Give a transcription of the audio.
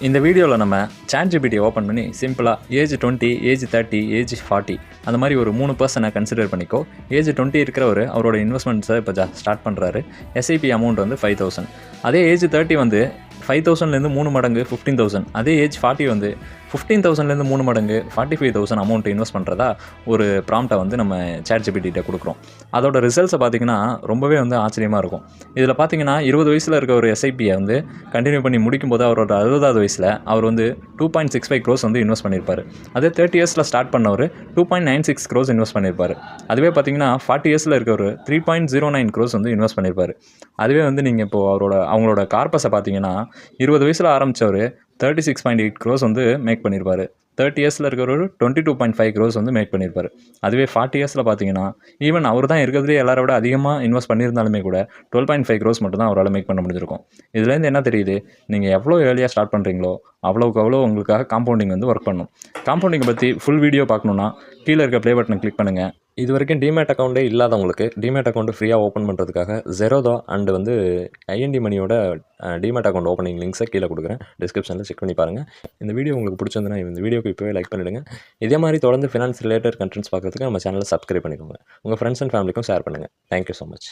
இந்த வீடியோவில் நம்ம ChatGPT ஓப்பன் பண்ணி சிம்பிளாக ஏஜ் 20, ஏஜ் 30, ஏஜ் 40 அந்த மாதிரி ஒரு 3 பர்சனை கன்சிடர் பண்ணிக்கோ. ஏஜ் 20 இருக்கிறவர் அவரோட இன்வெஸ்ட்மெண்ட்ஸை இப்போ ஸ்டார்ட் பண்ணுறாரு. எஸ்ஐபி அமௌண்ட் வந்து 5000. அதே ஏஜ் 30 வந்து 5000லேருந்து 3 மடங்கு 15000. அதே ஏஜ் 40 வந்து 15000லேருந்து 3 மடங்கு 45000 அமௌண்ட் இன்வெஸ்ட் பண்ணுறதா ஒரு ப்ராம்ப்டை வந்து நம்ம ChatGPT கொடுக்குறோம். அதோட ரிசல்ட்ஸை பார்த்திங்கன்னா ரொம்பவே வந்து ஆச்சரியமாக இருக்கும். இதில் பார்த்தீங்கன்னா 20 வயசில் இருக்க ஒரு எஸ்ஐபியை வந்து கண்டினியூ பண்ணி முடிக்கும்போது அவரோட 60வது வயசில் அவர் வந்து 2.65 crores வந்து இன்வெஸ்ட் பண்ணியிருப்பார். அதே 30 இயர்ஸில் ஸ்டார்ட் பண்ணவர் 2.96 crores இன்வெஸ்ட் பண்ணியிருப்பார். அதுவே பார்த்தீங்கன்னா 40 இயர்ஸில் இருக்கவர் 3.09 crores வந்து இன்வெஸ்ட் பண்ணியிருப்பார். அதுவே வந்து நீங்கள் இப்போது அவங்களோட கார்பஸை பார்த்தீங்கன்னா 20 வயசில் ஆரம்பித்தவர் 36.8 crores வந்து மேக் பண்ணியிருப்பார். 30 இயர்ஸில் இருக்கிறவர் 22.5 crores வந்து மேக் பண்ணியிருப்பார். அதுவே 40 இயர்ஸில் பார்த்தீங்கன்னா ஈவன் அவர் தான் இருக்கிறதுலே எல்லாரை விட அதிகமாக இன்வெஸ்ட் பண்ணியிருந்தாலுமே கூட 12.5 crores மட்டும் தான் அவரால் மேக் பண்ண முடிஞ்சிருக்கும். இதுலேருந்து என்ன தெரியுது, நீங்கள் எவ்வளோ ஏர்லியாக ஸ்டார்ட் பண்ணுறீங்களோ அவ்வளோக்கு அவ்வளோ உங்களுக்காக காம்பவுண்டிங் வந்து ஒர்க் பண்ணும். காம்பவுண்டிங்கை பற்றி ஃபுல் வீடியோ பார்க்கணுன்னா கீழே இருக்க ப்ளே பட்டனை கிளிக் பண்ணுங்கள். இது வரைக்கும் டிமேட் அக்கௌண்ட்டே இல்லாதவங்களுக்கு டிமேட் அக்கௌண்ட் ஃப்ரீயாக ஓப்பன் பண்ணுறதுக்காக ஜெரோதா அண்ட் வந்து ஐஎன்டி மணியோட டிமேட் அக்கௌண்ட் ஓப்பனிங் லிங்க்ஸை கீழே கொடுக்குறேன். டிஸ்கிரிப்ஷனில் செக் பண்ணி பாருங்கள். இந்த வீடியோ உங்களுக்கு பிடிச்சிருந்ததுன்னா இந்த வீடியோக்கு இப்போவே லைக் பண்ணிவிடுங்க. இதே மாதிரி தொடர்ந்து ஃபினான்ஸ் ரிலேட்டட் கண்டென்ட்ஸ் பார்க்குறதுக்கு நம்ம சேனலை சப்ஸ்கிரைப் பண்ணிக்கோங்க. உங்கள் ஃப்ரெண்ட்ஸ் அண்ட் ஃபேமிலிக்கும் ஷேர் பண்ணுங்கள். Thank you so much.